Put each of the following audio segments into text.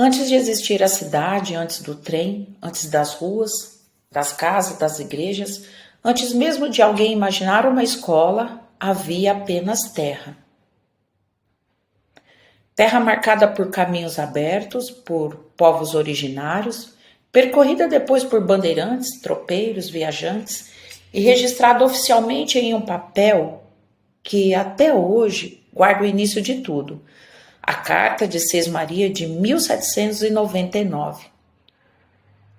Antes de existir a cidade, antes do trem, antes das ruas, das casas, das igrejas, antes mesmo de alguém imaginar uma escola, havia apenas terra. Terra marcada por caminhos abertos, por povos originários, percorrida depois por bandeirantes, tropeiros, viajantes e registrada oficialmente em um papel que até hoje guarda o início de tudo, a Carta de Sesmaria de 1799.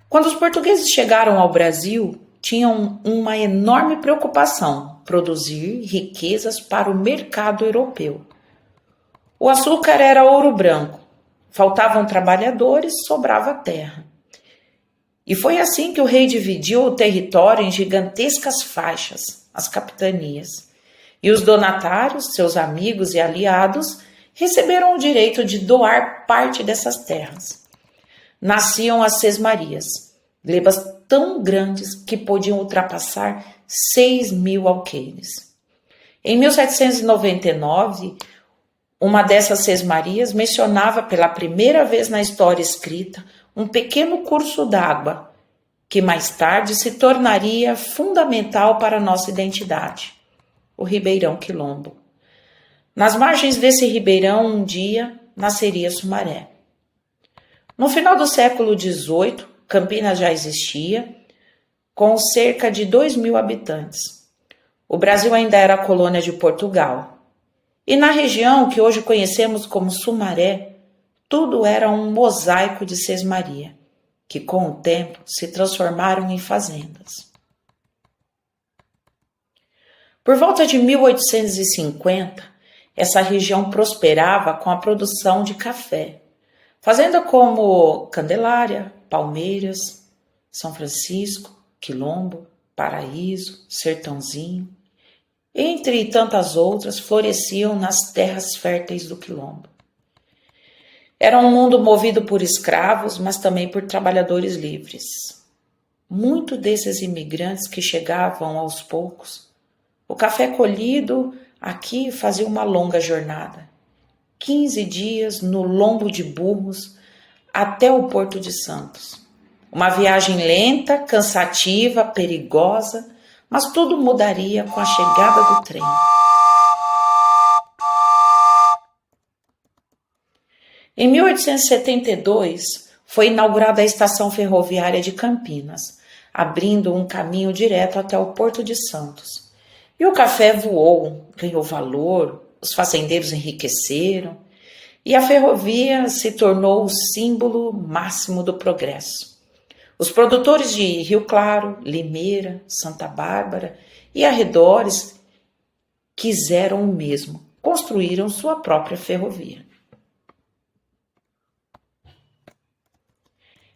Quando os portugueses chegaram ao Brasil, tinham uma enorme preocupação: produzir riquezas para o mercado europeu. O açúcar era ouro branco, faltavam trabalhadores, sobrava terra. E foi assim que o rei dividiu o território em gigantescas faixas, as capitanias. E os donatários, seus amigos e aliados, receberam o direito de doar parte dessas terras. Nasciam as sesmarias, glebas tão grandes que podiam ultrapassar 6.000 alqueires. Em 1799, uma dessas sesmarias mencionava pela primeira vez na história escrita um pequeno curso d'água, que mais tarde se tornaria fundamental para a nossa identidade, o Ribeirão Quilombo. Nas margens desse ribeirão, um dia, nasceria Sumaré. No final do século XVIII, Campinas já existia, com cerca de 2.000 habitantes. O Brasil ainda era colônia de Portugal. E na região que hoje conhecemos como Sumaré, tudo era um mosaico de sesmaria, que com o tempo se transformaram em fazendas. Por volta de 1850, essa região prosperava com a produção de café. Fazenda como Candelária, Palmeiras, São Francisco, Quilombo, Paraíso, Sertãozinho, entre tantas outras, floresciam nas terras férteis do Quilombo. Era um mundo movido por escravos, mas também por trabalhadores livres. Muitos desses imigrantes que chegavam aos poucos, o café colhido aqui fazia uma longa jornada. 15 dias no lombo de burros até o Porto de Santos. Uma viagem lenta, cansativa, perigosa, mas tudo mudaria com a chegada do trem. Em 1872, foi inaugurada a estação ferroviária de Campinas, abrindo um caminho direto até o Porto de Santos. E o café voou, ganhou valor, os fazendeiros enriqueceram, e a ferrovia se tornou o símbolo máximo do progresso. Os produtores de Rio Claro, Limeira, Santa Bárbara e arredores quiseram o mesmo, construíram sua própria ferrovia.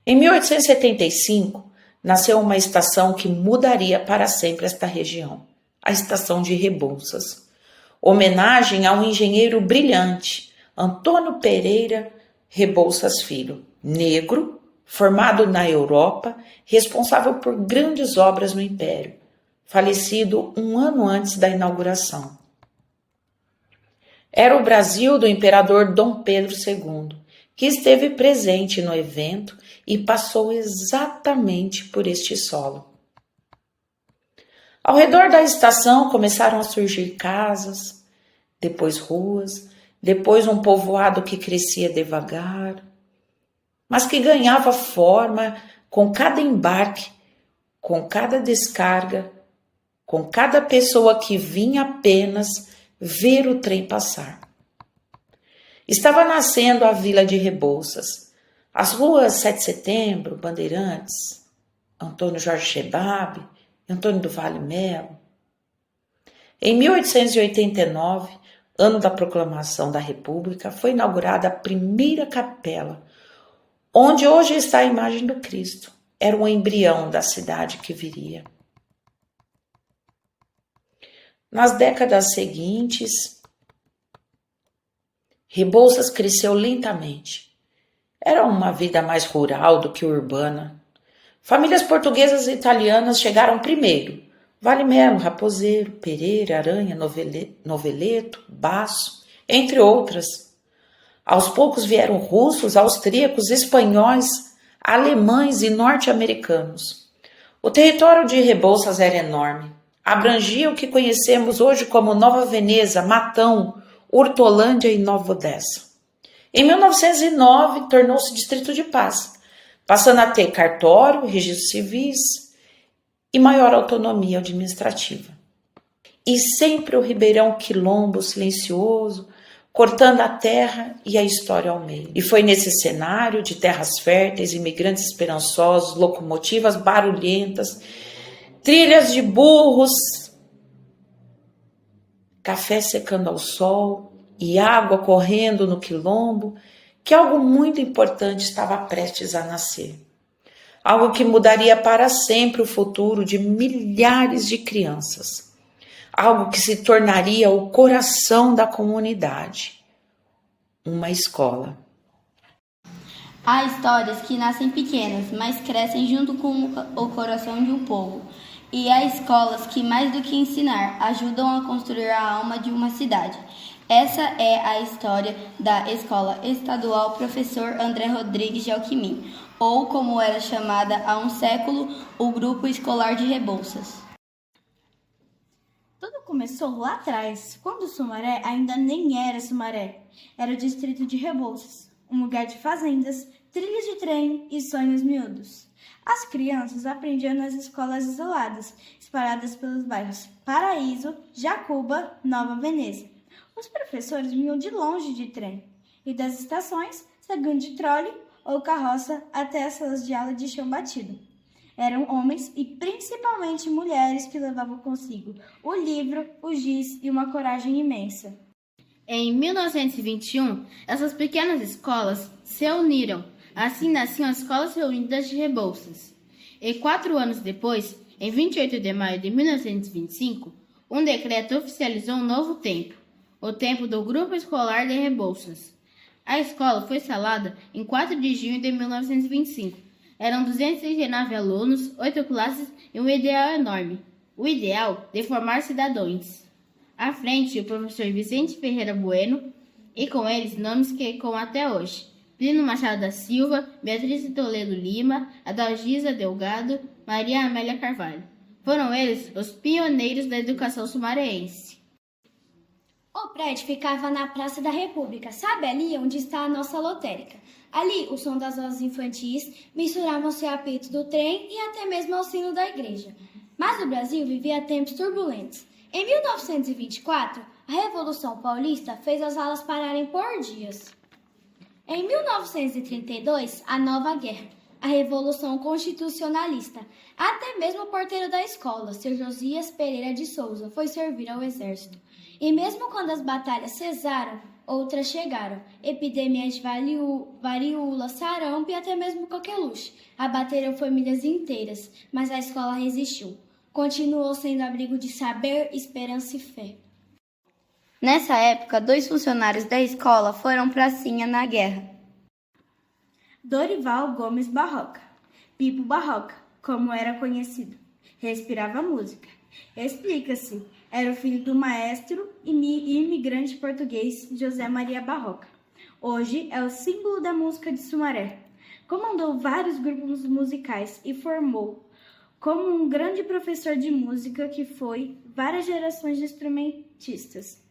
Em 1875, nasceu uma estação que mudaria para sempre esta região, a Estação de Rebouças, homenagem a um engenheiro brilhante, Antônio Pereira Rebouças Filho, negro, formado na Europa, responsável por grandes obras no Império, falecido um ano antes da inauguração. Era o Brasil do imperador Dom Pedro II, que esteve presente no evento e passou exatamente por este solo. Ao redor da estação começaram a surgir casas, depois ruas, depois um povoado que crescia devagar, mas que ganhava forma com cada embarque, com cada descarga, com cada pessoa que vinha apenas ver o trem passar. Estava nascendo a Vila de Rebouças, as ruas 7 de Setembro, Bandeirantes, Antônio Jorge Chebab, Antônio do Vale Melo. Em 1889, ano da proclamação da República, foi inaugurada a primeira capela, onde hoje está a imagem do Cristo. Era um embrião da cidade que viria. Nas décadas seguintes, Rebouças cresceu lentamente. Era uma vida mais rural do que urbana. Famílias portuguesas e italianas chegaram primeiro. Vale Melo, Raposeiro, Pereira, Aranha, Noveleto, Baço, entre outras. Aos poucos vieram russos, austríacos, espanhóis, alemães e norte-americanos. O território de Rebouças era enorme. Abrangia o que conhecemos hoje como Nova Veneza, Matão, Hortolândia e Nova Odessa. Em 1909, tornou-se distrito de paz, passando a ter cartório, registros civis e maior autonomia administrativa. E sempre o Ribeirão Quilombo silencioso, cortando a terra e a história ao meio. E foi nesse cenário de terras férteis, imigrantes esperançosos, locomotivas barulhentas, trilhas de burros, café secando ao sol e água correndo no quilombo, que algo muito importante estava prestes a nascer. Algo que mudaria para sempre o futuro de milhares de crianças. Algo que se tornaria o coração da comunidade. Uma escola. Há histórias que nascem pequenas, mas crescem junto com o coração de um povo. E há escolas que, mais do que ensinar, ajudam a construir a alma de uma cidade. Essa é a história da Escola Estadual Professor André Rodrigues de Alckmin, ou como era chamada há um século, o Grupo Escolar de Rebouças. Tudo começou lá atrás, quando Sumaré ainda nem era Sumaré. Era o distrito de Rebouças, um lugar de fazendas, trilhos de trem e sonhos miúdos. As crianças aprendiam nas escolas isoladas, espalhadas pelos bairros Paraíso, Jacuba, Nova Veneza. Os professores vinham de longe de trem e das estações, seguindo de trole ou carroça até as salas de aula de chão batido. Eram homens e principalmente mulheres que levavam consigo o livro, o giz e uma coragem imensa. Em 1921, essas pequenas escolas se uniram. Assim nasciam as Escolas Reunidas de Rebouças. E 4 anos depois, em 28 de maio de 1925, um decreto oficializou um novo tempo, o tempo do Grupo Escolar de Rebouças. A escola foi instalada em 4 de junho de 1925. Eram 239 alunos, 8 classes e um ideal enorme. O ideal de formar cidadãos. À frente, o professor Vicente Ferreira Bueno, e com eles nomes que ecoam até hoje. Plínio Machado da Silva, Beatriz Toledo Lima, Adalgisa Delgado, Maria Amélia Carvalho. Foram eles os pioneiros da educação sumareense. O prédio ficava na Praça da República, sabe ali onde está a nossa lotérica? Ali, o som das vozes infantis misturavam-se ao apito do trem e até mesmo ao sino da igreja. Mas o Brasil vivia tempos turbulentos. Em 1924, a Revolução Paulista fez as aulas pararem por dias. Em 1932, a Nova Guerra, a Revolução Constitucionalista. Até mesmo o porteiro da escola, Sr. Josias Pereira de Souza, foi servir ao exército. E mesmo quando as batalhas cesaram, outras chegaram. Epidemias de varíola, sarampo e até mesmo coqueluche. Abateram famílias inteiras, mas a escola resistiu. Continuou sendo abrigo de saber, esperança e fé. Nessa época, 2 funcionários da escola foram pracinha na guerra. Dorival Gomes Barroca, Pipo Barroca, como era conhecido, respirava música. Explica-se, era o filho do maestro e imigrante português José Maria Barroca. Hoje é o símbolo da música de Sumaré. Comandou vários grupos musicais e formou como um grande professor de música que foi várias gerações de instrumentistas.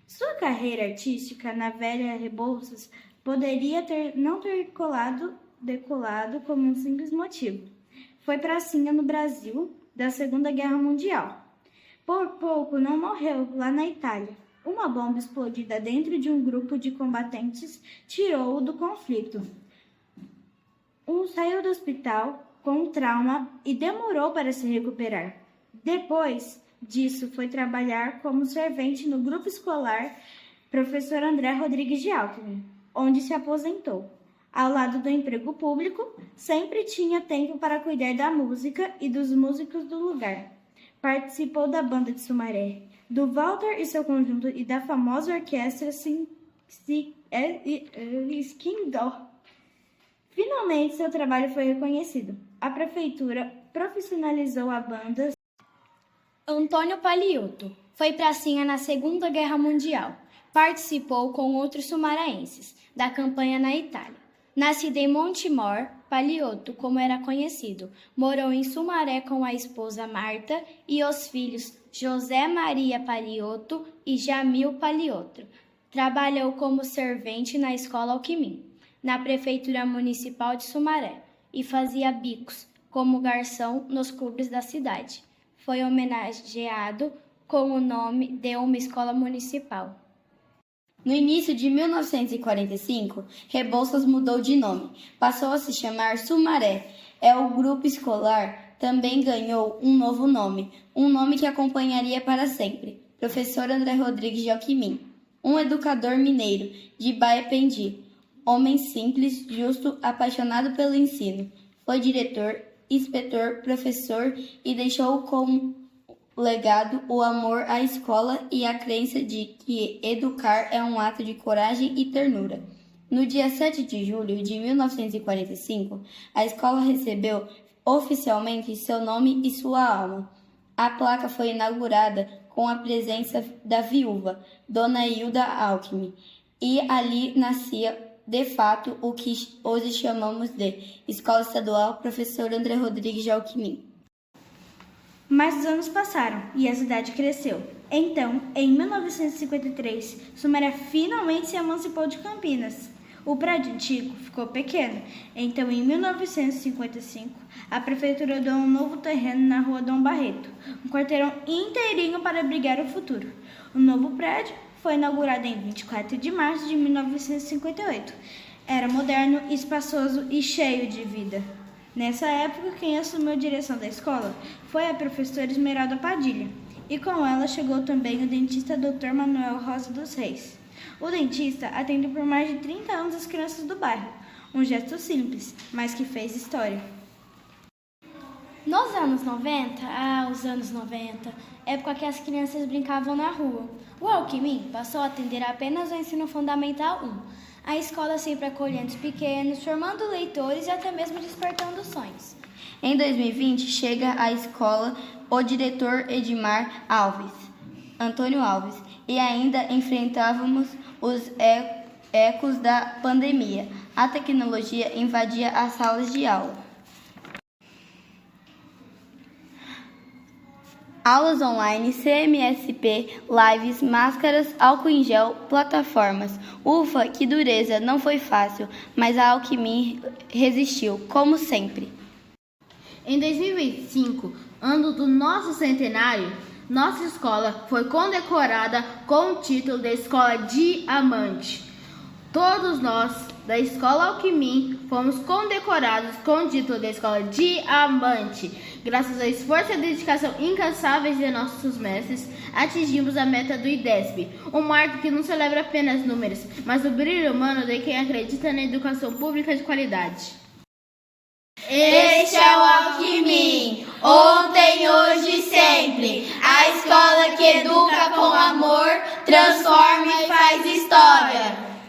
Sua carreira artística na velha Rebouças poderia não ter decolado como um simples motivo. Foi pracinha no Brasil da Segunda Guerra Mundial. Por pouco não morreu lá na Itália. Uma bomba explodida dentro de um grupo de combatentes tirou-o do conflito. Saiu do hospital com trauma e demorou para se recuperar. Depois disso, foi trabalhar como servente no grupo escolar Professor André Rodrigues de Alckmin, onde se aposentou. Ao lado do emprego público, sempre tinha tempo para cuidar da música e dos músicos do lugar. Participou da banda de Sumaré, do Walter e seu conjunto e da famosa orquestra Skindor. Finalmente, seu trabalho foi reconhecido. A prefeitura profissionalizou a banda. Antônio Paliotto foi pracinha na Segunda Guerra Mundial. Participou com outros sumaraenses da campanha na Itália. Nascido em Montemor, Paliotto, como era conhecido, morou em Sumaré com a esposa Marta e os filhos José Maria Paliotto e Jamil Paliotto. Trabalhou como servente na Escola Alckmin, na Prefeitura Municipal de Sumaré, e fazia bicos como garçom nos clubes da cidade. Foi homenageado com o nome de uma escola municipal. No início de 1945, Rebouças mudou de nome, passou a se chamar Sumaré. O grupo escolar também ganhou um novo nome, um nome que acompanharia para sempre: Professor André Rodrigues de Alckmin, um educador mineiro de Baependi, homem simples, justo, apaixonado pelo ensino. Foi diretor, inspetor, professor e deixou como legado o amor à escola e a crença de que educar é um ato de coragem e ternura. No dia 7 de julho de 1945, a escola recebeu oficialmente seu nome e sua alma. A placa foi inaugurada com a presença da viúva, Dona Hilda Alckmin, e ali nascia, de fato, o que hoje chamamos de Escola Estadual Professor André Rodrigues de Alckmin. Mas os anos passaram e a cidade cresceu. Então, em 1953, Sumaré finalmente se emancipou de Campinas. O prédio antigo ficou pequeno. Então, em 1955, a prefeitura doou um novo terreno na rua Dom Barreto, um quarteirão inteirinho para abrigar o futuro. O novo prédio foi inaugurado em 24 de março de 1958. Era moderno, espaçoso e cheio de vida. Nessa época, quem assumiu a direção da escola foi a professora Esmeralda Padilha, e com ela chegou também o dentista Dr. Manuel Rosa dos Reis. O dentista atende por mais de 30 anos as crianças do bairro, um gesto simples, mas que fez história. Nos anos 90, os anos 90, época que as crianças brincavam na rua, o Alckmin passou a atender apenas o ensino fundamental 1. A escola sempre acolhendo os pequenos, formando leitores e até mesmo despertando sonhos. Em 2020, chega à escola o diretor Edmar Antônio Alves, e ainda enfrentávamos os ecos da pandemia. A tecnologia invadia as salas de aula. Aulas online, CMSP, lives, máscaras, álcool em gel, plataformas. Ufa, que dureza, não foi fácil, mas a Alckmin resistiu, como sempre. Em 2025, ano do nosso centenário, nossa escola foi condecorada com o título de Escola Diamante. Todos nós, da Escola Alckmin, fomos condecorados com o título de Escola Diamante. Graças ao esforço e à dedicação incansáveis de nossos mestres, atingimos a meta do IDESB, um marco que não celebra apenas números, mas o brilho humano de quem acredita na educação pública de qualidade. Este é o Alckmin, ontem, hoje e sempre. A escola que educa com amor, transforma e faz história.